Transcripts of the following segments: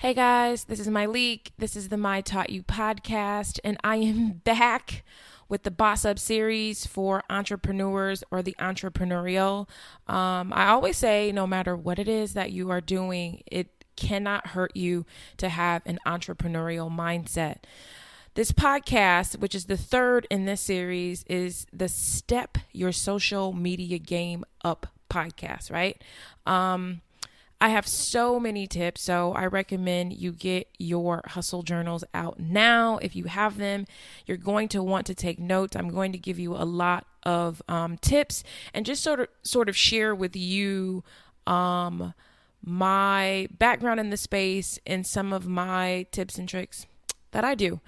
Hey guys, this is Myleik. This is the My Taught You podcast, and I am back with the Boss Up series for entrepreneurs or the entrepreneurial. I always say, no matter what it is that you are doing, it cannot hurt you to have an entrepreneurial mindset. This podcast, which is the third in this series, is the Step Your Social Media Game Up podcast, right? I have so many tips, so I recommend you get your hustle journals out now. If you have them, you're going to want to take notes. I'm going to give you a lot of tips and just sort of share with you my background in the space and some of my tips and tricks that I do.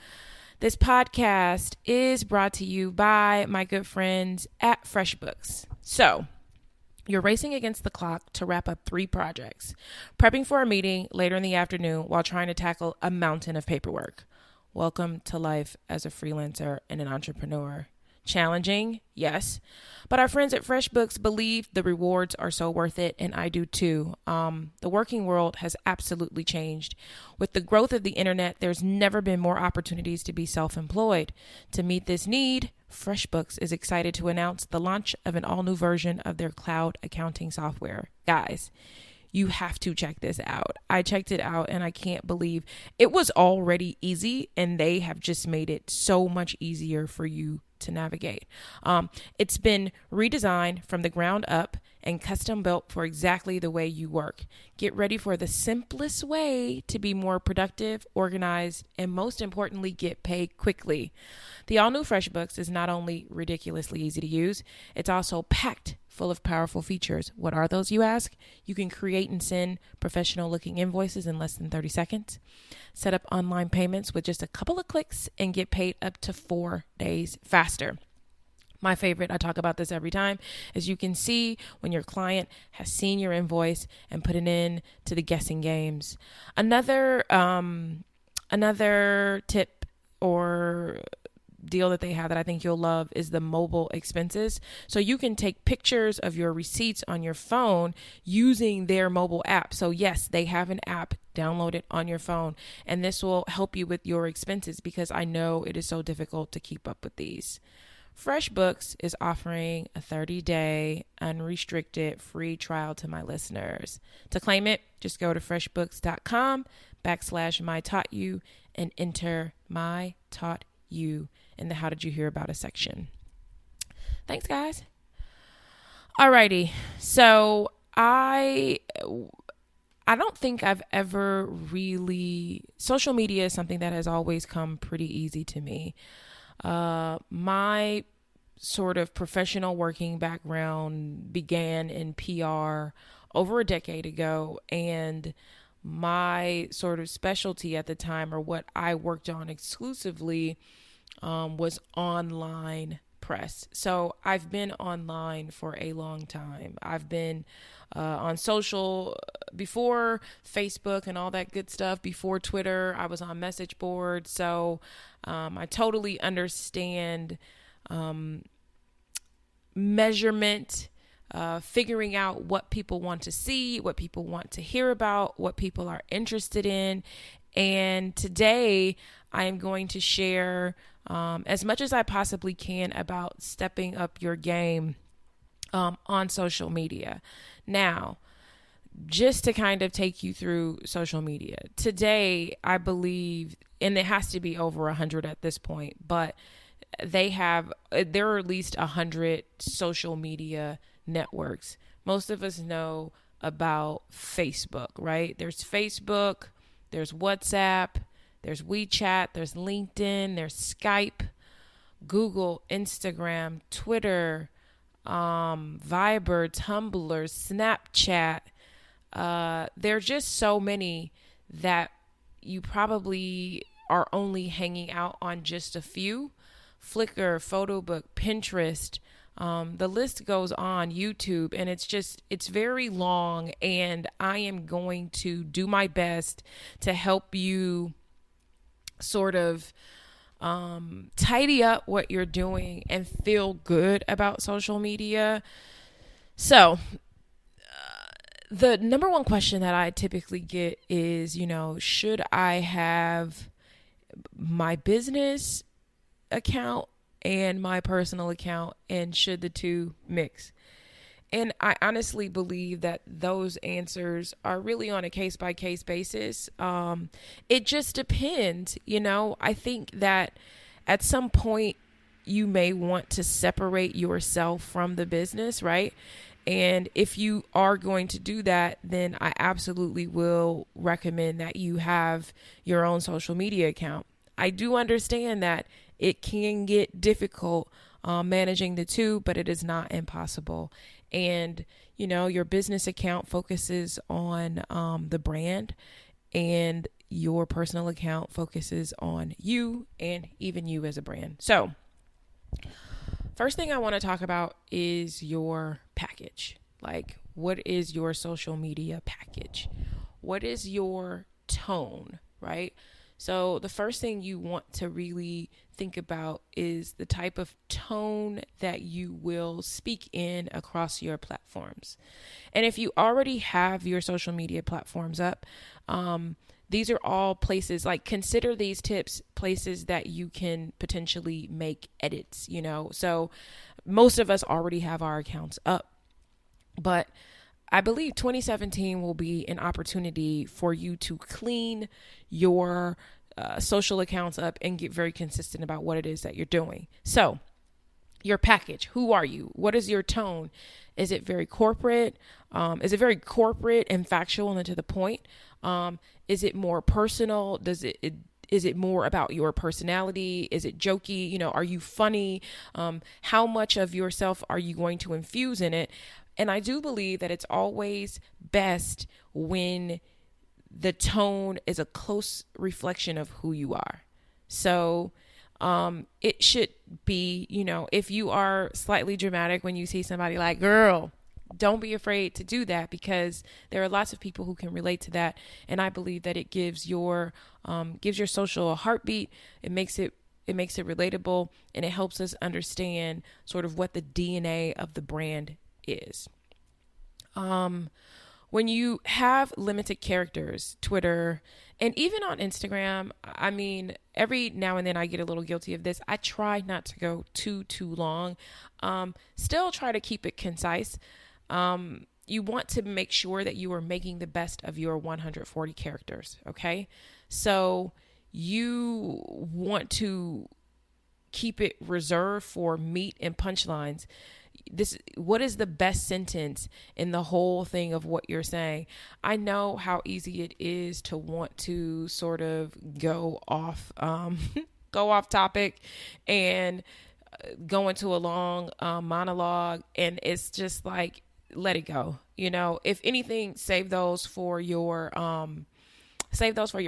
This podcast is brought to you by my good friends at FreshBooks. So, you're racing against the clock to wrap up 3 projects, prepping for a meeting later in the afternoon while trying to tackle a mountain of paperwork. Welcome to life as a freelancer and an entrepreneur. Challenging? Yes. But our friends at FreshBooks believe the rewards are so worth it, and I do too. The working world has absolutely changed. With the growth of the internet, there's never been more opportunities to be self-employed. To meet this need, FreshBooks is excited to announce the launch of an all-new version of their cloud accounting software. Guys, you have to check this out. I checked it out and I can't believe it was already easy, and they have just made it so much easier for you to navigate. It's been redesigned from the ground up and custom built for exactly the way you work. Get ready for the simplest way to be more productive, organized, and most importantly, get paid quickly. The all-new FreshBooks is not only ridiculously easy to use, it's also packed full of powerful features. What are those, you ask? You can create and send professional-looking invoices in less than 30 seconds, set up online payments with just a couple of clicks, and get paid up to 4 days faster. My favorite, I talk about this every time, is you can see when your client has seen your invoice and put it in to the guessing games. Another tip or deal that they have that I think you'll love is the mobile expenses. So you can take pictures of your receipts on your phone using their mobile app. So yes, they have an app. Download it on your phone, and this will help you with your expenses because I know it is so difficult to keep up with these. FreshBooks is offering a 30-day unrestricted free trial to my listeners. To claim it, just go to freshbooks.com/mytaughtyou and enter my taught you in the How Did You Hear About Us section. Thanks, guys. Alrighty. So I don't think I've ever social media is something that has always come pretty easy to me. My sort of professional working background began in PR over a decade ago, and my sort of specialty at the time, or what I worked on exclusively, was online press. So I've been online for a long time. I've been on social before Facebook and all that good stuff, before Twitter. I was on message boards. So I totally understand measurement, figuring out what people want to see, what people want to hear about, what people are interested in. And today I am going to share as much as I possibly can about stepping up your game on social media. Now, just to kind of take you through social media. Today, I believe, and it has to be over 100 at this point, but there are at least 100 social media networks. Most of us know about Facebook, right? There's Facebook, there's WhatsApp, there's WeChat, there's LinkedIn, there's Skype, Google, Instagram, Twitter, Viber, Tumblr, Snapchat. There are just so many that you probably are only hanging out on just a few. Flickr, Photobook, Pinterest, the list goes on, YouTube, and it's very long, and I am going to do my best to help you sort of tidy up what you're doing and feel good about social media. So The number one question that I typically get is, should I have my business account and my personal account, and should the two mix? And I honestly believe that those answers are really on a case by case basis. It just depends. I think that at some point you may want to separate yourself from the business, right? And if you are going to do that, then I absolutely will recommend that you have your own social media account. I do understand that it can get difficult managing the two, but it is not impossible. And, your business account focuses on the brand, and your personal account focuses on you and even you as a brand. So, first thing I want to talk about is your package. Like, what is your social media package? What is your tone, right? So the first thing you want to really think about is the type of tone that you will speak in across your platforms. And if you already have your social media platforms up, these are all places, like, consider these tips places that you can potentially make edits, So most of us already have our accounts up, but I believe 2017 will be an opportunity for you to clean your social accounts up and get very consistent about what it is that you're doing. So, your package, who are you? What is your tone? Is it very corporate? Is it very corporate and factual and to the point? Is it more personal? Is it more about your personality? Is it jokey? Are you funny? How much of yourself are you going to infuse in it? And I do believe that it's always best when the tone is a close reflection of who you are. So it should be, if you are slightly dramatic when you see somebody, like, girl, don't be afraid to do that, because there are lots of people who can relate to that. And I believe that it gives your social a heartbeat. It makes it relatable, and it helps us understand sort of what the DNA of the brand is. When you have limited characters, Twitter, and even on Instagram, I mean, every now and then I get a little guilty of this. I try not to go too long. Still try to keep it concise. You want to make sure that you are making the best of your 140 characters. Okay. So you want to keep it reserved for meat and punchlines. What is the best sentence in the whole thing of what you're saying? I know how easy it is to want to sort of go off topic and go into a long monologue, and it's just like, let it go. If anything, save those for your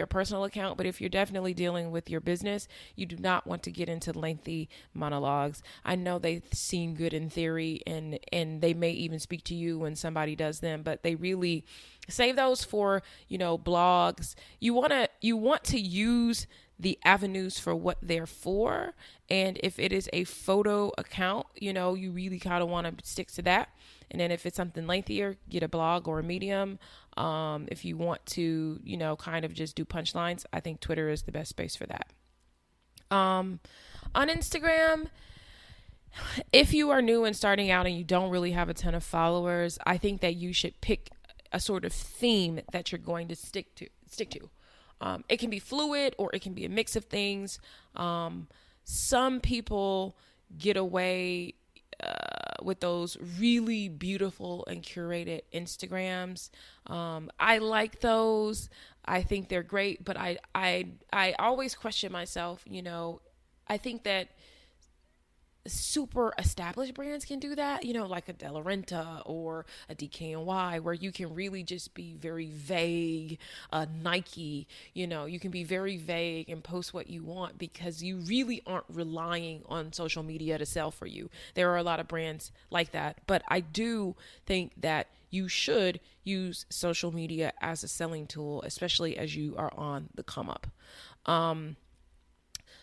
personal account. But if you're definitely dealing with your business, you do not want to get into lengthy monologues. I know they seem good in theory, and they may even speak to you when somebody does them, but they really save those for, blogs. You want to use the avenues for what they're for. And if it is a photo account, you really kind of want to stick to that. And then if it's something lengthier, get a blog or a Medium. If you want to, kind of just do punchlines, I think Twitter is the best space for that. On Instagram, if you are new and starting out and you don't really have a ton of followers, I think that you should pick a sort of theme that you're going to stick to. It can be fluid, or it can be a mix of things. Some people get away with those really beautiful and curated Instagrams. I like those. I think they're great, but I always question myself. I think that super established brands can do that, like a De La Renta or a DKNY, where you can really just be very vague. Nike, you can be very vague and post what you want, because you really aren't relying on social media to sell for you. There are a lot of brands like that, but I do think that you should use social media as a selling tool, especially as you are on the come up.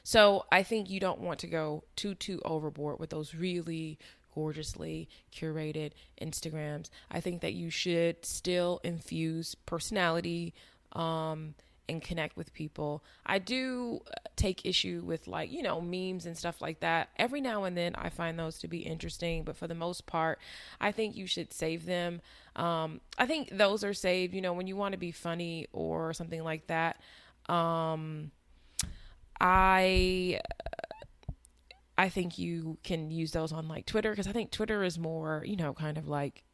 So I think you don't want to go too overboard with those really gorgeously curated Instagrams. I think that you should still infuse personality, and connect with people. I do take issue with, like, memes and stuff like that. Every now and then I find those to be interesting, but for the most part, I think you should save them. I think those are saved, when you want to be funny or something like that. I think you can use those on like Twitter, because I think Twitter is more, kind of like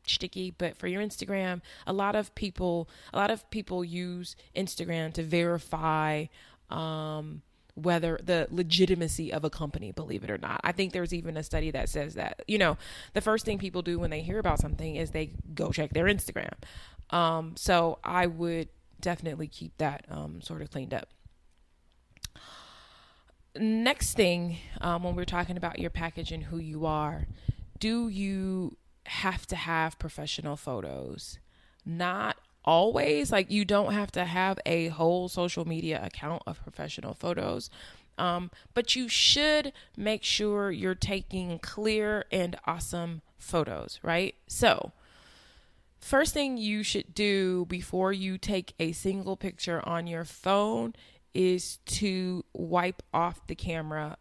sticky. But for your Instagram, a lot of people use Instagram to verify whether the legitimacy of a company, believe it or not. I think there's even a study that says that, the first thing people do when they hear about something is they go check their Instagram. So I would definitely keep that sort of cleaned up. Next thing, when we're talking about your package and who you are, do you have to have professional photos? Not always. Like, you don't have to have a whole social media account of professional photos, but you should make sure you're taking clear and awesome photos, right? So first thing you should do before you take a single picture on your phone is to wipe off the camera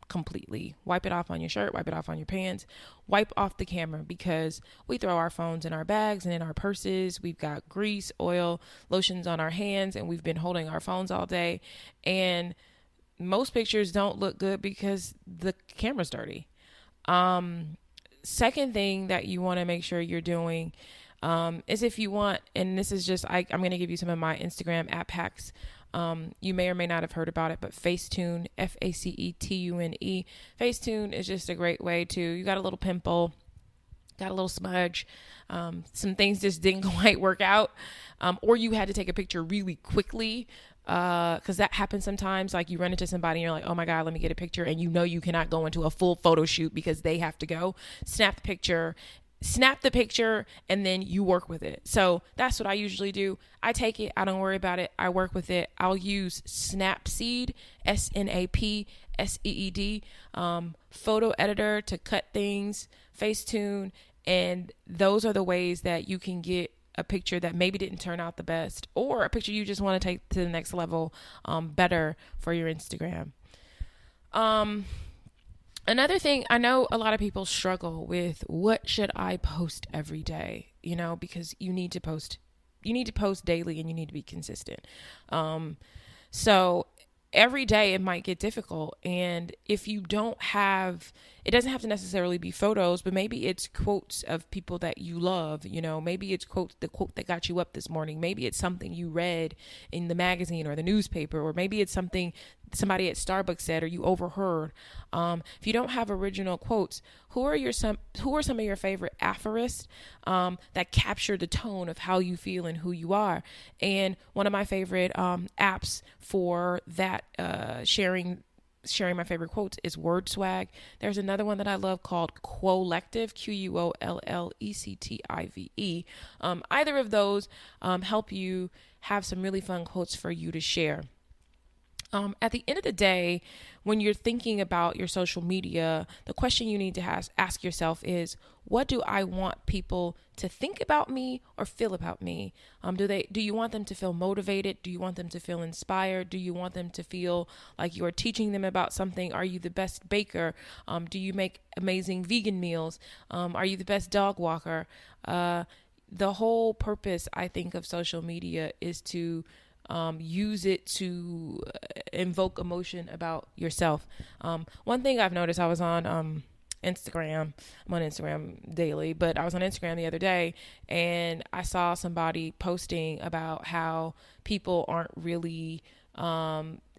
completely. Wipe it off on your shirt, wipe it off on your pants, wipe off the camera, because we throw our phones in our bags and in our purses. We've got grease, oil, lotions on our hands, and we've been holding our phones all day. And most pictures don't look good because the camera's dirty. Second thing that you want to make sure you're doing is, if you want, and this is just, I'm going to give you some of my Instagram app hacks. You may or may not have heard about it, but Facetune, Facetune. Facetune is just a great way to, you got a little pimple, got a little smudge, some things just didn't quite work out, or you had to take a picture really quickly, because that happens sometimes. Like, you run into somebody and you're like, oh my God, let me get a picture. And you cannot go into a full photo shoot because they have to go. Snap the picture and then you work with it. So that's what I usually do. I take it, I don't worry about it, I work with it. I'll use Snapseed, Snapseed, photo editor to cut things, Facetune, and those are the ways that you can get a picture that maybe didn't turn out the best, or a picture you just want to take to the next level, better for your Instagram. Another thing, I know a lot of people struggle with, what should I post every day? Because you need to post daily and you need to be consistent. So every day it might get difficult. And if you don't have, it doesn't have to necessarily be photos, but maybe it's quotes of people that you love. Maybe it's the quote that got you up this morning. Maybe it's something you read in the magazine or the newspaper, or maybe it's something somebody at Starbucks said or you overheard. If you don't have original quotes, who are some of your favorite aphorists that capture the tone of how you feel and who you are? And one of my favorite apps for that, sharing my favorite quotes, is WordSwag. There's another one that I love called Quolective, Quolllective. Either of those help you have some really fun quotes for you to share. At the end of the day, when you're thinking about your social media, the question you need to ask yourself is, what do I want people to think about me or feel about me? Do you want them to feel motivated? Do you want them to feel inspired? Do you want them to feel like you are teaching them about something? Are you the best baker? Do you make amazing vegan meals? Are you the best dog walker? The whole purpose, I think, of social media is to use it to invoke emotion about yourself. One thing I've noticed, I was on Instagram. I'm on Instagram daily, but I was on Instagram the other day and I saw somebody posting about how people aren't really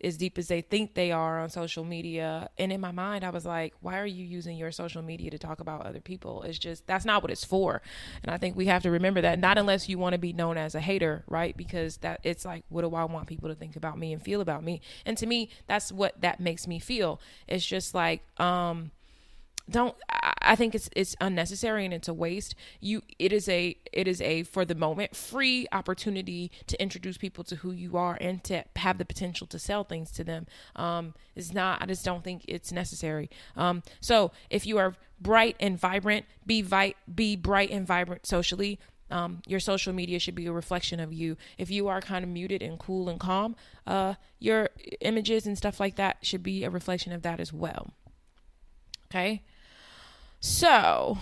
as deep as they think they are on social media. And in my mind, I was like, why are you using your social media to talk about other people? It's just, that's not what it's for. And I think we have to remember that, not unless you want to be known as a hater, right? Because that, it's like, what do I want people to think about me and feel about me? And to me, that's what that makes me feel. It's just like, I think it's unnecessary and it's a waste. It is a for the moment free opportunity to introduce people to who you are and to have the potential to sell things to them. I just don't think it's necessary. So if you are bright and vibrant. Be bright and vibrant socially. Your social media should be a reflection of you. If you are kind of muted and cool and calm, your images and stuff like that should be a reflection of that as well. Okay. So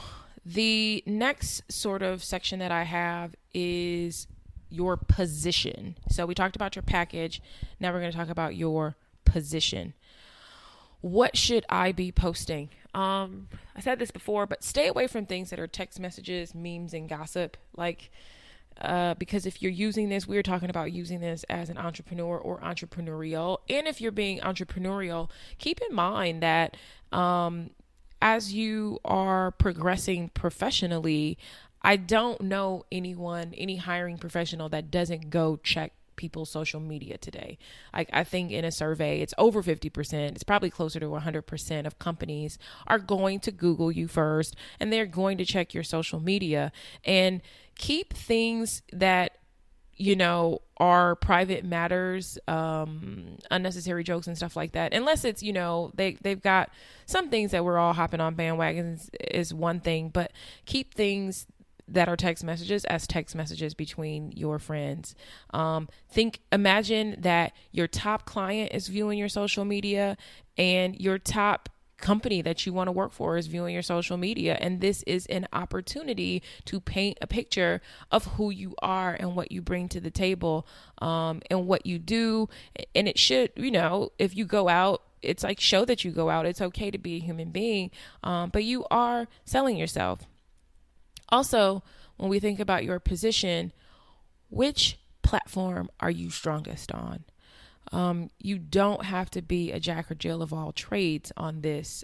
the next sort of section that I have is your position. So we talked about your package. Now we're going to talk about your position. What should I be posting? I said this before, but stay away from things that are text messages, memes, and gossip. Because if you're using this, we're talking about using this as an entrepreneur or entrepreneurial. And if you're being entrepreneurial, keep in mind that as you are progressing professionally, I don't know any hiring professional that doesn't go check people's social media today. I think in a survey, it's over 50%. It's probably closer to 100% of companies are going to Google you first, and they're going to check your social media and keep things that, are private matters, unnecessary jokes and stuff like that. Unless it's, they've got some things that we're all hopping on bandwagons is one thing, but keep things that are text messages as text messages between your friends. Imagine that your top client is viewing your social media and your top company that you want to work for is viewing your social media. And this is an opportunity to paint a picture of who you are and what you bring to the table, and what you do. And it should, if you go out, it's like show that you go out. It's okay to be a human being, but you are selling yourself. Also, when we think about your position, which platform are you strongest on? You don't have to be a jack or Jill of all trades on this.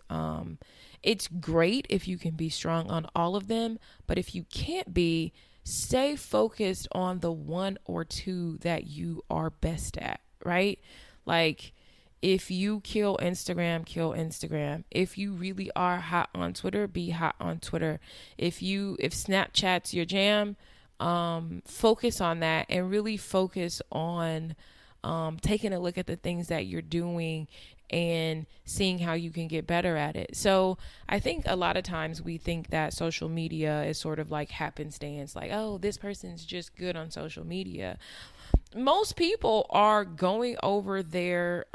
It's great if you can be strong on all of them, but if you can't be, stay focused on the one or two that you are best at, right? Like, if you kill Instagram, kill Instagram. If you really are hot on Twitter, be hot on Twitter. If Snapchat's your jam, focus on that and really focus on taking a look at the things that you're doing and seeing how you can get better at it. So I think a lot of times we think that social media is sort of like happenstance, like, oh, this person's just good on social media. Most people are going over their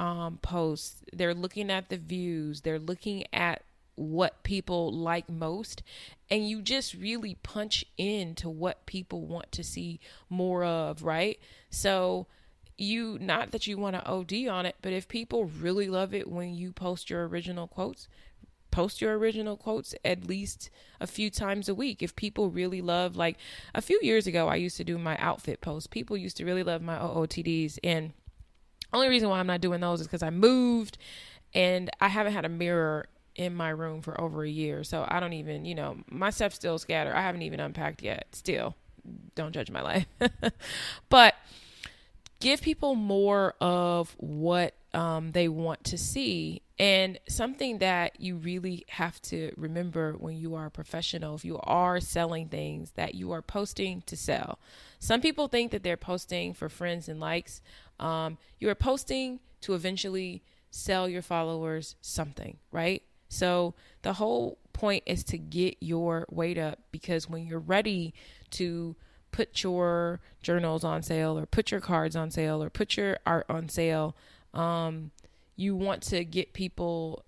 posts. They're looking at the views. They're looking at what people like most. And you just really punch into what people want to see more of, right? So not that you want to OD on it, but if people really love it when you post your original quotes at least a few times a week. If people really love, like a few years ago, I used to do my outfit posts. People used to really love my OOTDs. And only reason why I'm not doing those is because I moved and I haven't had a mirror in my room for over a year. So I don't even, my stuff's still scattered. I haven't even unpacked yet. Still, don't judge my life. But give people more of what they want to see. And something that you really have to remember when you are a professional, if you are selling things, that you are posting to sell. Some people think that they're posting for friends and likes. You are posting to eventually sell your followers something, right? So the whole point is to get your weight up, because when you're ready to put your journals on sale or put your cards on sale or put your art on sale, you want to get people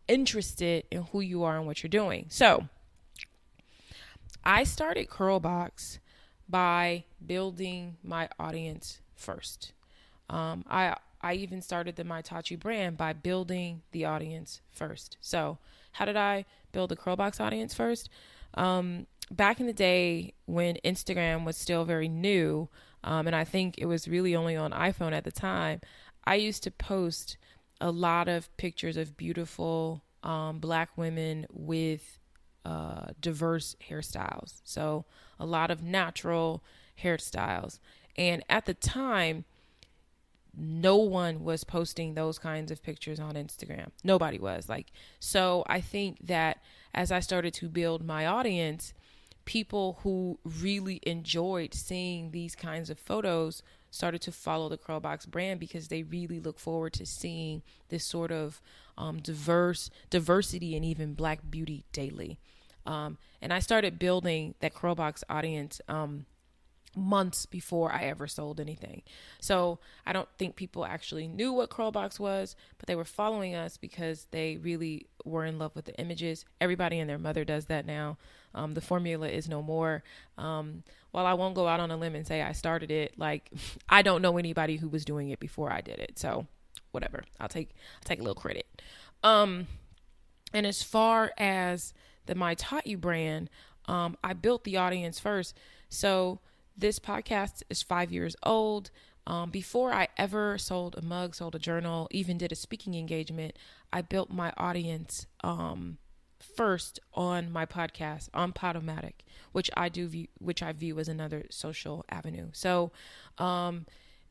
interested in who you are and what you're doing. So I started Curlbox by building my audience first. I even started the Maitachi brand by building the audience first. So how did I build the Curlbox audience first? Back in the day when Instagram was still very new, and I think it was really only on iPhone at the time, I used to post a lot of pictures of beautiful Black women with diverse hairstyles. So a lot of natural hairstyles. And at the time, no one was posting those kinds of pictures on Instagram. Nobody was. So I think that as I started to build my audience, people who really enjoyed seeing these kinds of photos started to follow the Curlbox brand because they really look forward to seeing this sort of diversity and even Black beauty daily. And I started building that Curlbox audience months before I ever sold anything. So I don't think people actually knew what Curlbox was, but they were following us because they really were in love with the images. Everybody and their mother does that now. The formula is no more. While I won't go out on a limb and say I started it, like I don't know anybody who was doing it before I did it. So whatever, I'll take a little credit. And as far as the My Taught You brand, I built the audience first. So this podcast is 5 years old. Before I ever sold a mug, sold a journal, even did a speaking engagement, I built my audience first on my podcast, on Podomatic, which I view as another social avenue. So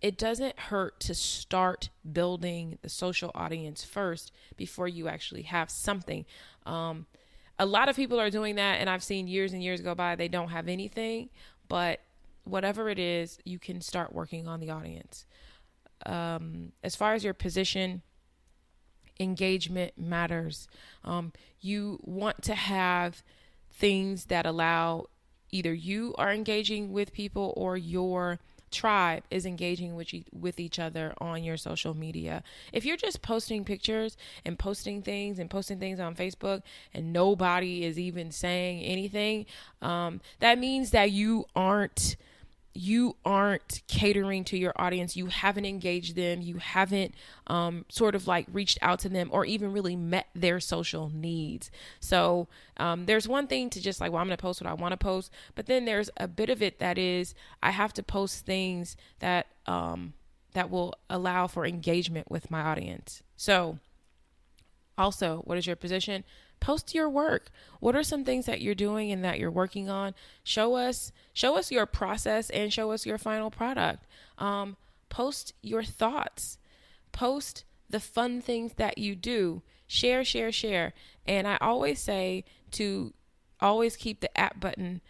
it doesn't hurt to start building the social audience first before you actually have something. A lot of people are doing that, and I've seen years and years go by, they don't have anything, but whatever it is, you can start working on the audience. As far as your position, engagement matters. You want to have things that allow either you are engaging with people or your tribe is engaging with each other on your social media. If you're just posting pictures and posting things on Facebook and nobody is even saying anything, that means that you aren't catering to your audience. You haven't engaged them. You haven't sort of like reached out to them or even really met their social needs. So there's one thing to just like, well, I'm going to post what I want to post. But then there's a bit of it that is, I have to post things that will allow for engagement with my audience. So also, what is your position? Post your work. What are some things that you're doing and that you're working on? Show us your process and show us your final product. Post your thoughts. Post the fun things that you do. Share. And I always say to always keep the @ button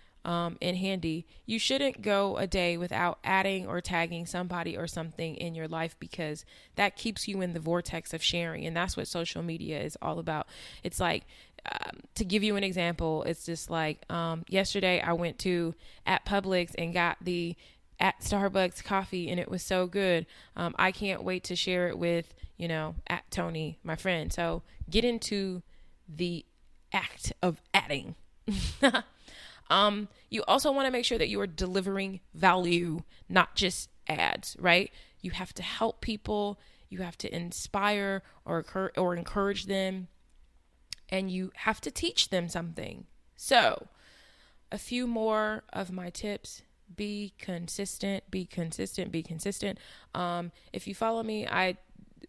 in handy. You shouldn't go a day without adding or tagging somebody or something in your life, because that keeps you in the vortex of sharing. And that's what social media is all about. It's like, to give you an example, it's just like, yesterday I went to @Publix and got the @Starbucks coffee, and it was so good. I can't wait to share it with, @Tony, my friend. So get into the act of adding. You also want to make sure that you are delivering value, not just ads, right? You have to help people. You have to inspire or encourage them, and you have to teach them something. So a few more of my tips: be consistent. If you follow me,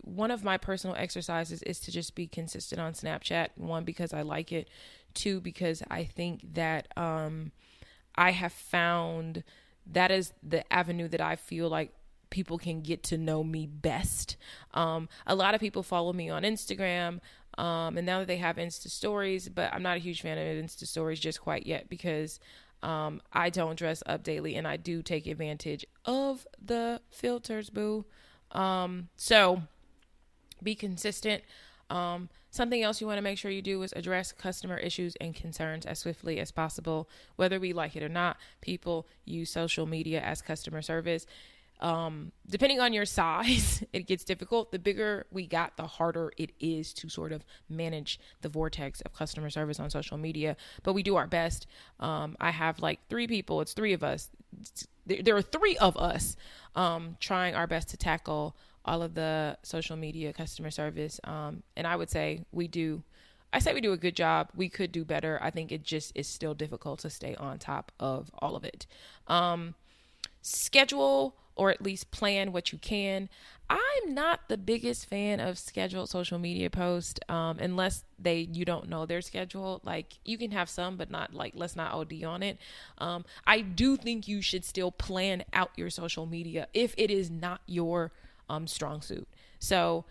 one of my personal exercises is to just be consistent on Snapchat. 1, because I like it. 2, because I think that I have found that is the avenue that I feel like people can get to know me best. A lot of people follow me on Instagram, and now that they have Insta stories, but I'm not a huge fan of Insta stories just quite yet, because I don't dress up daily, and I do take advantage of the filters, boo. So be consistent. Something else you want to make sure you do is address customer issues and concerns as swiftly as possible. Whether we like it or not, people use social media as customer service. Depending on your size, it gets difficult. The bigger we got, the harder it is to sort of manage the vortex of customer service on social media. But we do our best. I have like 3 people. It's 3 of us. There are 3 of us trying our best to tackle all of the social media customer service. And I would say we do a good job. We could do better. I think it just is still difficult to stay on top of all of it. Schedule, or at least plan what you can. I'm not the biggest fan of scheduled social media posts, unless you don't know their schedule. Like, you can have some, but not like, let's not OD on it. I do think you should still plan out your social media if it is not your strong suit. So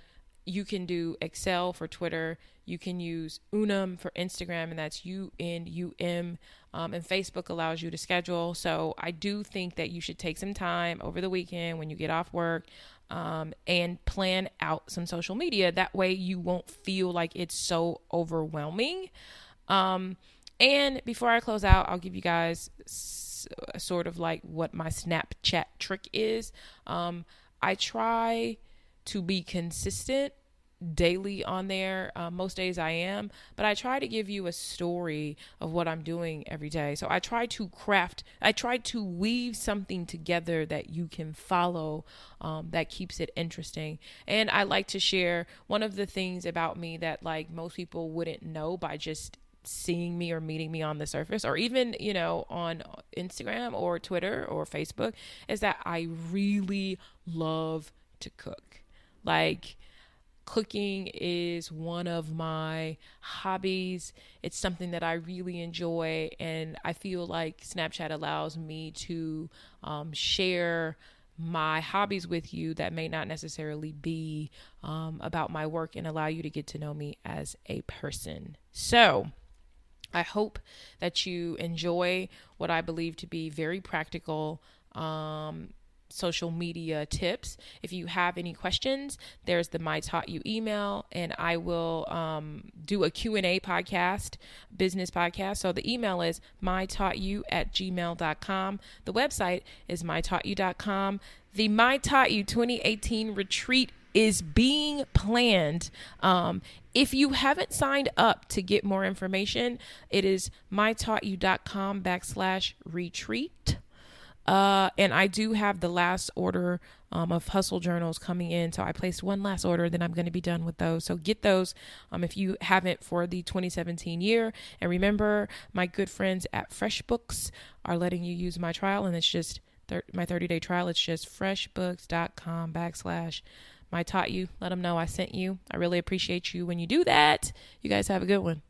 You can do Excel for Twitter. You can use Unum for Instagram, and that's UNUM. And Facebook allows you to schedule. So I do think that you should take some time over the weekend when you get off work, and plan out some social media. That way you won't feel like it's so overwhelming. And before I close out, I'll give you guys sort of like what my Snapchat trick is. I try to be consistent daily on there. Most days I am, but I try to give you a story of what I'm doing every day. So I try to weave something together that you can follow, that keeps it interesting. And I like to share one of the things about me that like most people wouldn't know by just seeing me or meeting me on the surface, or even, on Instagram or Twitter or Facebook, is that I really love to cook. Like, cooking is one of my hobbies. It's something that I really enjoy, and I feel like Snapchat allows me to share my hobbies with you that may not necessarily be about my work, and allow you to get to know me as a person. So I hope that you enjoy what I believe to be very practical social media tips. If you have any questions, there's the My Taught You email, and I will do a Q&A podcast, business podcast. So the email is mytaughtyou@gmail.com. The website is mytaughtyou.com. The My Taught You 2018 retreat is being planned. If you haven't signed up to get more information, it is mytaughtyou.com/retreat. And I do have the last order of hustle journals coming in. So I placed one last order, then I'm going to be done with those. So get those if you haven't for the 2017 year. And remember, my good friends at FreshBooks are letting you use my trial, and it's just my 30-day trial. It's just freshbooks.com/mytaughtyou. Let them know I sent you. I really appreciate you when you do that. You guys have a good one.